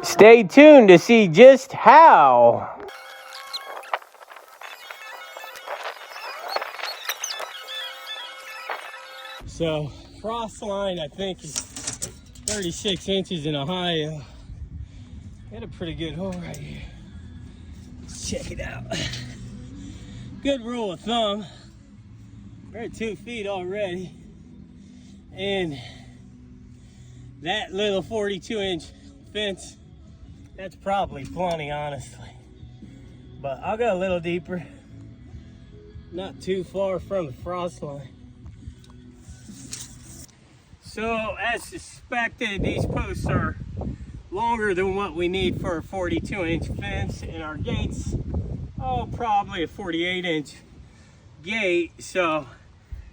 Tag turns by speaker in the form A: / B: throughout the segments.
A: Stay tuned to see just how. So, frost line, I think, is 36 inches in Ohio. Got a pretty good hole right here. Let's check it out. Good rule of thumb. We're at 2 feet already. And that little 42-inch fence, that's probably plenty, honestly. But I'll go a little deeper. Not too far from the frost line. So, as suspected, these posts are longer than what we need for a 42-inch fence, and our gate's, probably a 48-inch gate. So,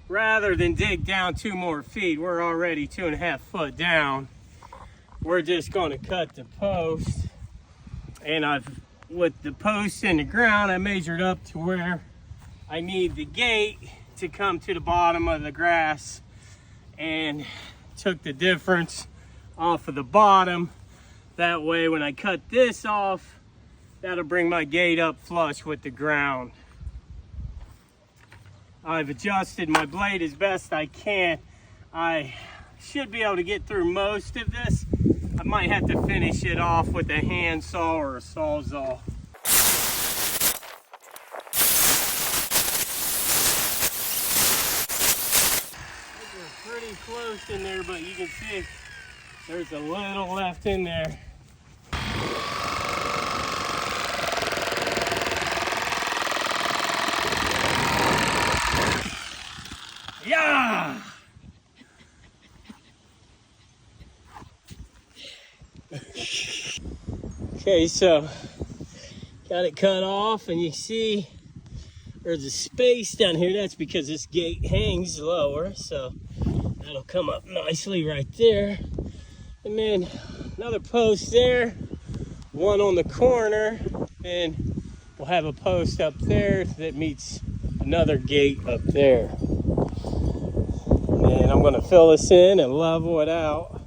A: rather than dig down 2 more feet, we're already 2.5 foot down. We're just going to cut the post, and with the post in the ground, I measured up to where I need the gate to come to the bottom of the grass, and took the difference off of the bottom. That way when I cut this off, that'll bring my gate up flush with the ground. I've adjusted my blade as best I can. I should be able to get through most of this. I might have to finish it off with a handsaw or a sawzall. Pretty close in there, but you can see there's a little left in there. Yeah! Okay, so got it cut off, and you see there's a space down here. That's because this gate hangs lower, so that'll come up nicely right there. And then another post there, one on the corner, and we'll have a post up there that meets another gate up there. And I'm going to fill this in and level it out.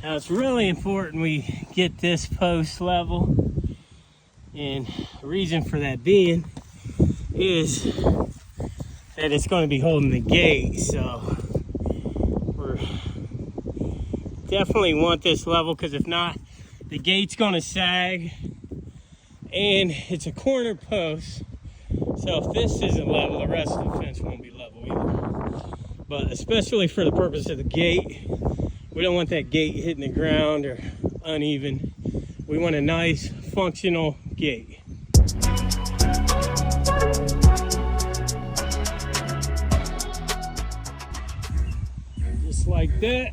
A: Now it's really important we get this post level, and the reason for that being is that it's going to be holding the gate, so we're definitely want this level, because if not, the gate's going to sag, and it's a corner post, so if this isn't level, the rest of the fence won't be level either. But especially for the purpose of the gate, we don't want that gate hitting the ground or uneven. We want a nice functional gate. Just like that,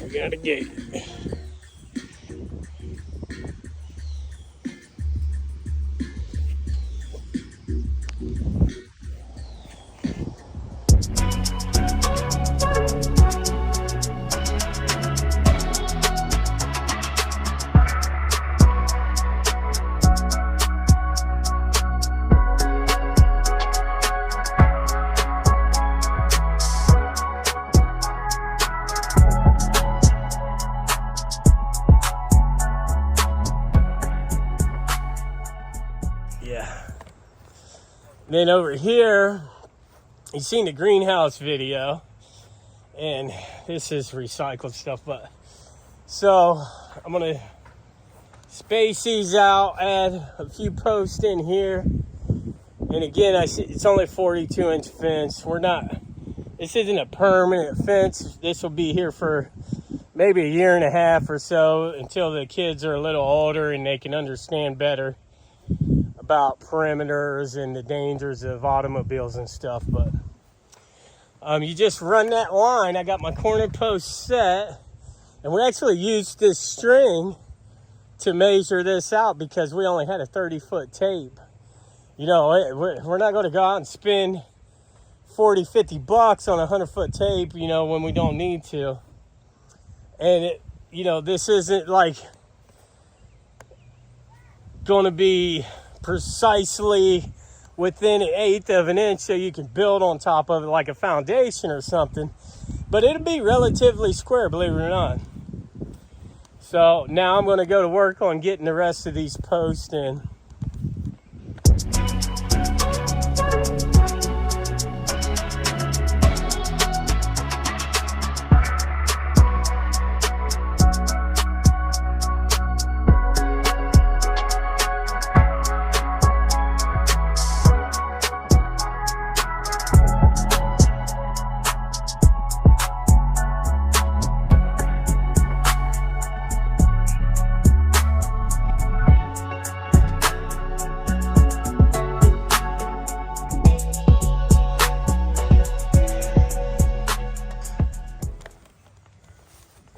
A: we got a gate. Yeah. Then over here, you've seen the greenhouse video, and this is recycled stuff, but so I'm gonna space these out, add a few posts in here, and again, it's only a 42-inch fence. This isn't a permanent fence. This will be here for maybe a year and a half or so, until the kids are a little older and they can understand better about perimeters and the dangers of automobiles and stuff. But you just run that line. I got my corner post set, and we actually used this string to measure this out because we only had a 30-foot tape. You know, we're not going to go out and spend $40-50 on a 100-foot tape, you know, when we don't need to. And this isn't like going to be precisely within 1/8 of an inch so you can build on top of it like a foundation or something, but it'll be relatively square, believe it or not. So now I'm going to go to work on getting the rest of these posts in.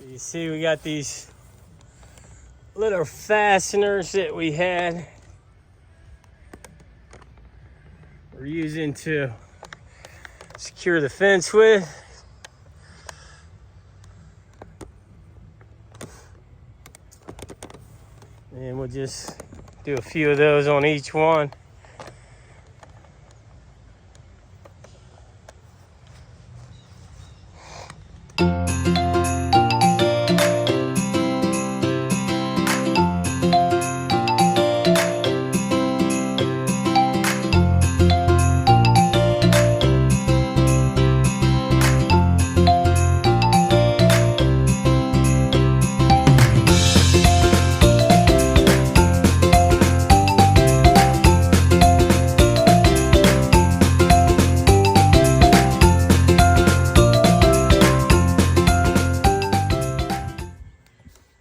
A: You see, we got these little fasteners that we had. We're using to secure the fence with. And we'll just do a few of those on each one.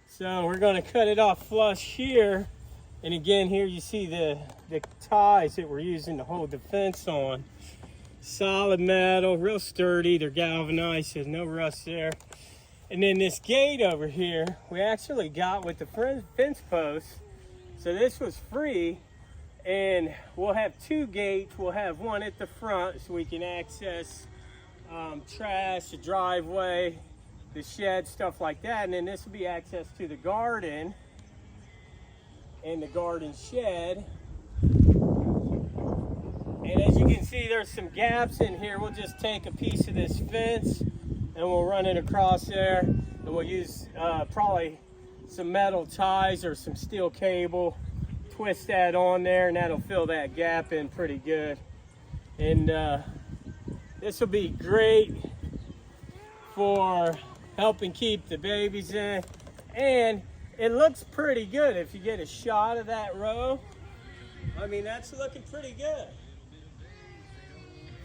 A: So we're going to cut it off flush here. And again, here you see the ties that we're using to hold the fence on. Solid metal, real sturdy. They're galvanized, so no rust there. And then this gate over here, we actually got with the fence posts. So this was free. And we'll have two gates. We'll have one at the front so we can access trash, the driveway, the shed, stuff like that. And then this will be access to the garden and the garden shed. And as you can see, there's some gaps in here. We'll just take a piece of this fence and we'll run it across there, and we'll use probably some metal ties or some steel cable, twist that on there, and that'll fill that gap in pretty good. And this will be great for helping keep the babies in, and it looks pretty good. If you get a shot of that row, I mean, that's looking pretty good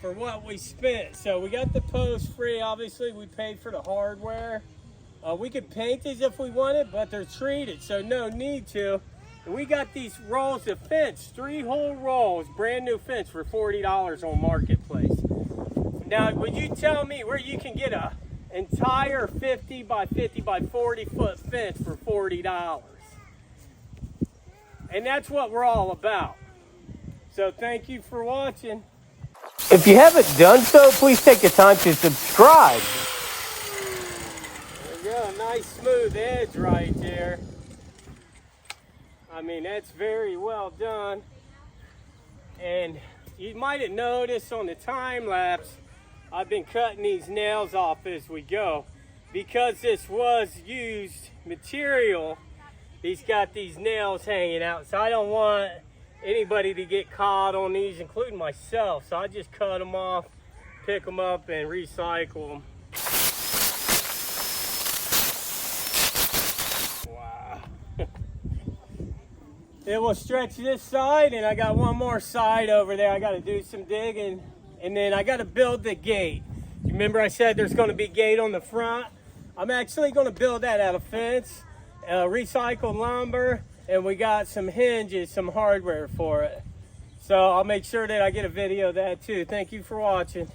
A: for what we spent. So we got the post free. Obviously we paid for the hardware. We could paint these if we wanted, but they're treated, so no need to. And we got these rolls of fence, 3 whole rolls, brand new fence for $40 on Marketplace. Now, would you tell me where you can get a entire 50 by 50 by 40 foot fence for $40? And that's what we're all about. So thank you for watching. If you haven't done so, please take the time to subscribe. There we go, nice smooth edge right there. I mean, that's very well done. And you might have noticed on the time lapse, I've been cutting these nails off as we go. Because this was used material, he's got these nails hanging out. So I don't want anybody to get caught on these, including myself. So I just cut them off, pick them up, and recycle them. Wow. Then we'll stretch this side, and I got one more side over there. I got to do some digging, and then I got to build the gate. You remember I said there's going to be a gate on the front? I'm actually going to build that out of fence, recycled lumber, and we got some hinges, some hardware for it. So I'll make sure that I get a video of that too. Thank you for watching.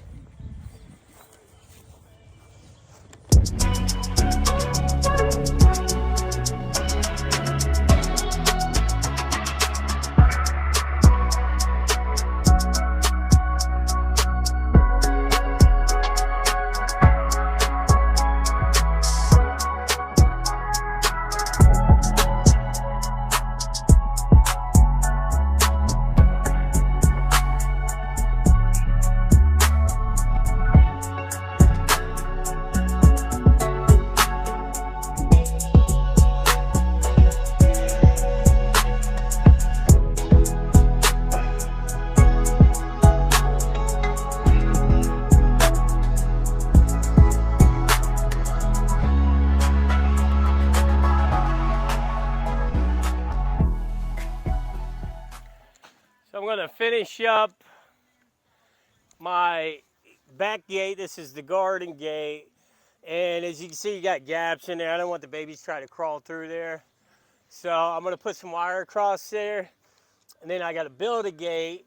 A: going to finish up my back gate. This is the garden gate. And as you can see, you got gaps in there. I don't want the babies trying to crawl through there. So I'm going to put some wire across there. And then I got to build a gate.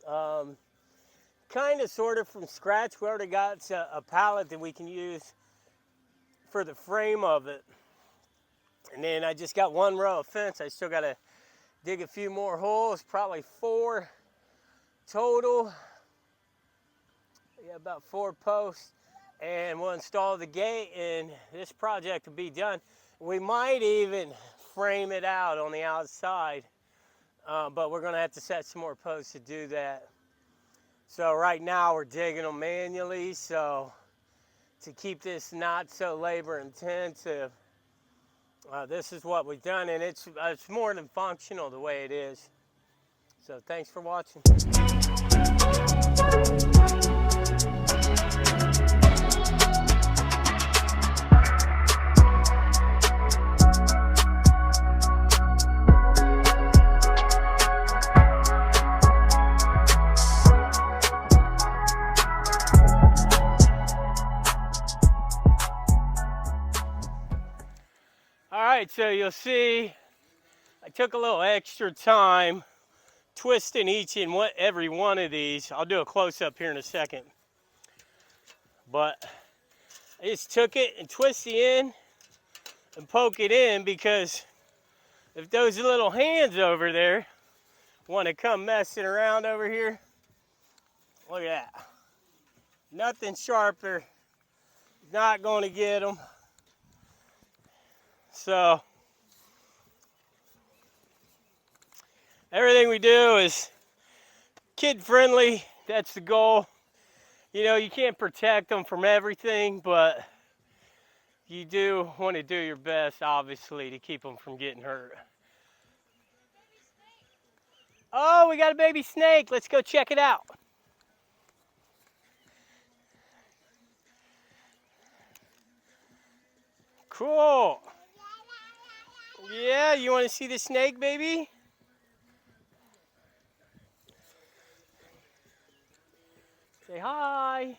A: Kind of sort of from scratch. We already got a pallet that we can use for the frame of it. And then I just got one row of fence. I still got to dig a few more holes, probably 4 total. Yeah, about 4 posts. And we'll install the gate and this project will be done. We might even frame it out on the outside, but we're going to have to set some more posts to do that. So right now we're digging them manually, so to keep this not so labor intensive, this is what we've done, and it's more than functional the way it is. So thanks for watching. Alright, so you'll see I took a little extra time twisting each and every one of these. I'll do a close-up here in a second. But I just took it and twist the end and poke it in, because if those little hands over there want to come messing around over here, look at that. Nothing sharper, not going to get them. So everything we do is kid friendly. That's the goal. You know, you can't protect them from everything, but you do want to do your best, obviously, to keep them from getting hurt. Oh, we got a baby snake. Let's go check it out. Cool. Yeah, you want to see the snake, baby? Say hi.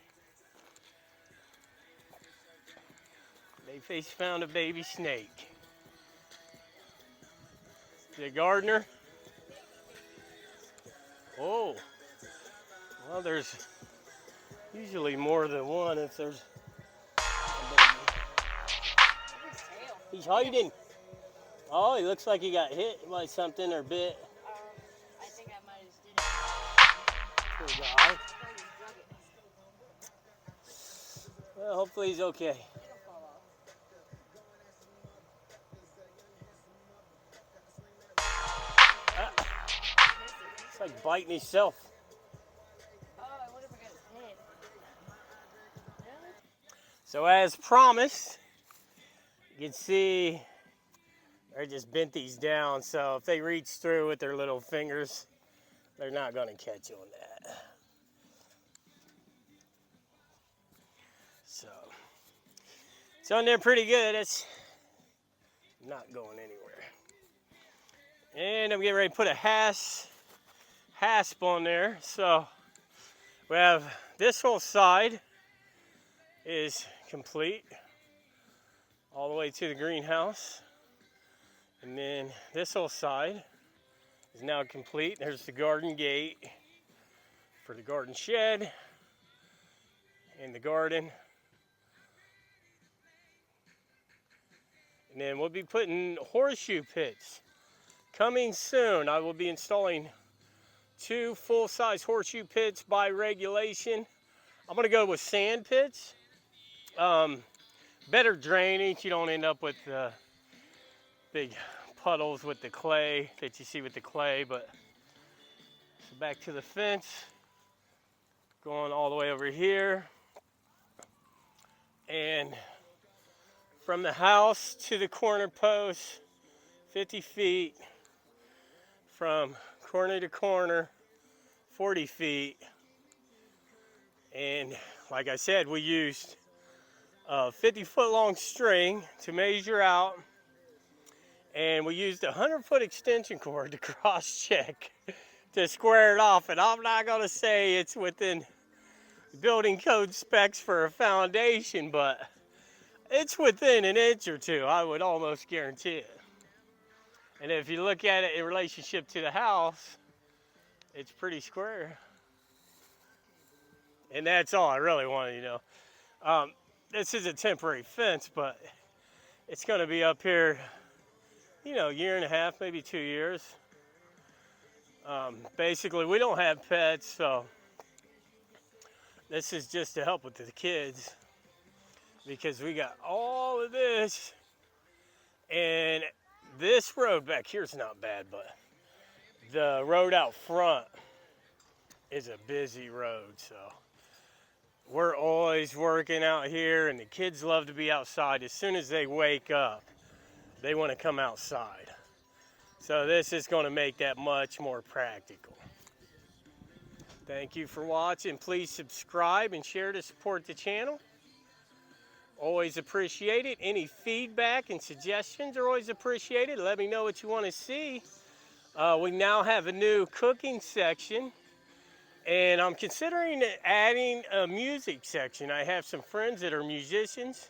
A: Bayface found a baby snake. Is it Gardner? Oh. Well, there's usually more than one if there's a baby. He's hiding. Oh, he looks like he got hit by something or bit.
B: I think I might have did it.
A: Poor guy. Well, hopefully he's okay.
B: It'll fall off.
A: It's like biting himself.
B: Oh, I wonder if I got his head. Really?
A: So as promised, you can see I just bent these down, so if they reach through with their little fingers, they're not going to catch on that. So it's on there pretty good. It's not going anywhere. And I'm getting ready to put a hasp on there. So we have this whole side is complete all the way to the greenhouse. And then this whole side is now complete. There's the garden gate for the garden shed and the garden. And then we'll be putting horseshoe pits coming soon. I will be installing 2 full-size horseshoe pits by regulation. I'm going to go with sand pits. Better drainage. You don't end up with big puddles with the clay that you see with the clay. But so back to the fence, going all the way over here, and from the house to the corner post, 50 feet, from corner to corner, 40 feet. And like I said, we used a 50-foot long string to measure out, and we used a 100-foot extension cord to cross-check to square it off. And I'm not going to say it's within building code specs for a foundation, but it's within an inch or two, I would almost guarantee it. And if you look at it in relationship to the house, it's pretty square. And that's all I really wanted, you know. This is a temporary fence, but it's going to be up here, you know, 1.5 years, maybe 2 years. Basically, we don't have pets, so this is just to help with the kids, because we got all of this, and this road back here is not bad, but the road out front is a busy road, so we're always working out here, and the kids love to be outside. As soon as they wake up, they want to come outside. So this is going to make that much more practical. Thank you for watching. Please subscribe and share to support the channel. Always appreciate it. Any feedback and suggestions are always appreciated. Let me know what you want to see. We now have a new cooking section, and I'm considering adding a music section. I have some friends that are musicians,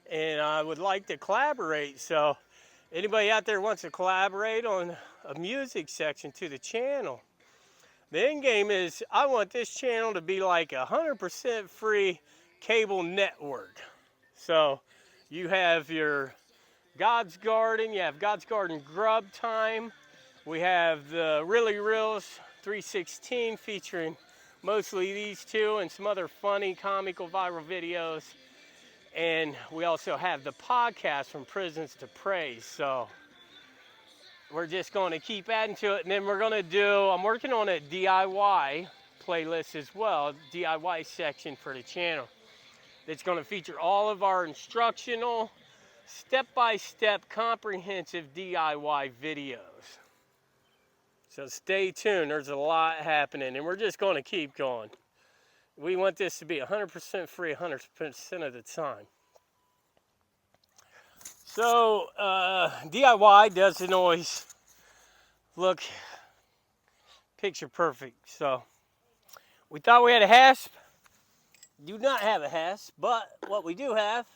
A: and I would like to collaborate. So anybody out there wants to collaborate on a music section to the channel. The end game is I want this channel to be like 100% free cable network. So you have your God's Garden, you have God's Garden Grub Time. We have the Really Reels 316 featuring mostly these two and some other funny, comical, viral videos. And we also have the podcast From Prisons to Praise. So we're just going to keep adding to it. And then we're going to do, I'm working on a DIY playlist as well, DIY section for the channel. It's going to feature all of our instructional, step-by-step, comprehensive DIY videos. So stay tuned. There's a lot happening, and we're just going to keep going. We want this to be 100% free 100% of the time. So DIY doesn't always look picture perfect. So we thought we had a hasp. Do not have a hasp, but what we do have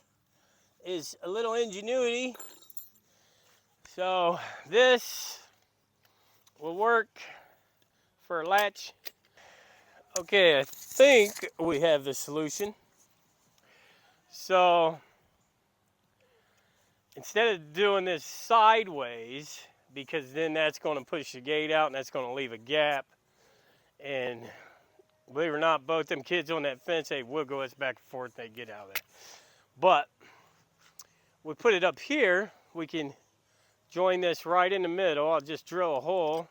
A: is a little ingenuity. So this will work for a latch. Okay, I think we have the solution. So instead of doing this sideways, because then that's going to push the gate out and that's going to leave a gap, and believe it or not, both them kids on that fence, they wiggle us back and forth and they get out of there. But we put it up here, we can join this right in the middle. I'll just drill a hole.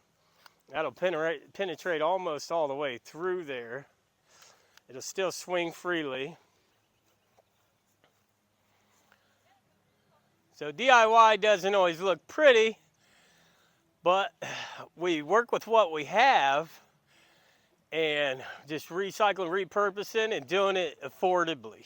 A: That'll penetrate almost all the way through there. It'll still swing freely. So DIY doesn't always look pretty, but we work with what we have and just recycling, repurposing, and doing it affordably.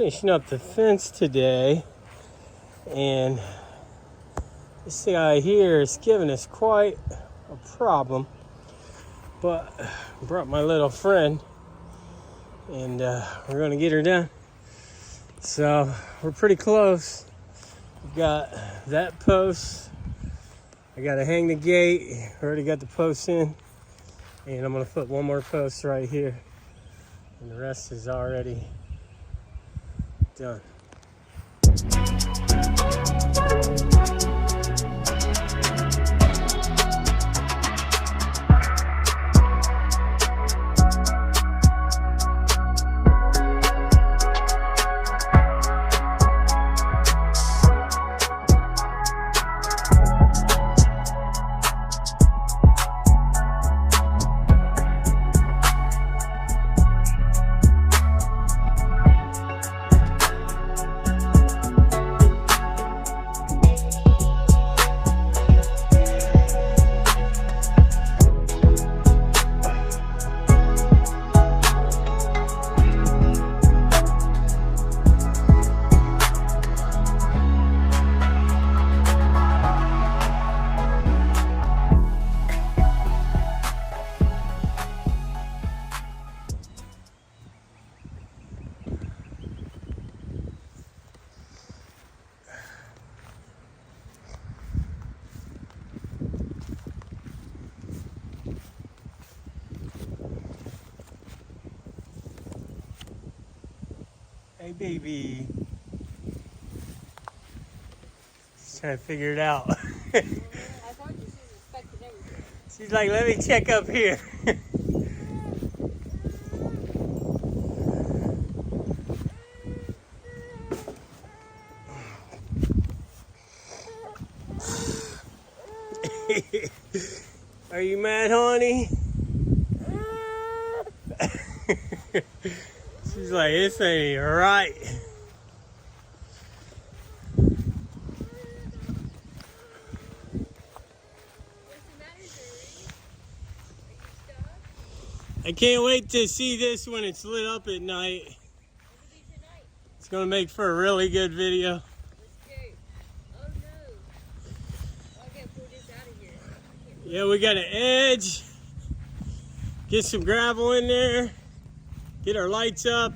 A: finishing up the fence today, and this guy here is giving us quite a problem. But I brought my little friend, and we're gonna get her done. So we're pretty close. We've got that post. I gotta hang the gate. Already got the posts in, and I'm gonna put one more post right here, and the rest is already done. Hey, baby. She's trying to figure it out.
B: I thought you suspected everything.
A: She's like, let me check up here. Are you mad, honey? She's like, this ain't right. I can't wait to see this when it's lit up at night. It's gonna make for a really good video.
B: Let's go. Oh no. I gotta pull this out of here.
A: Yeah, we got an edge. Get some gravel in there. Get our lights up.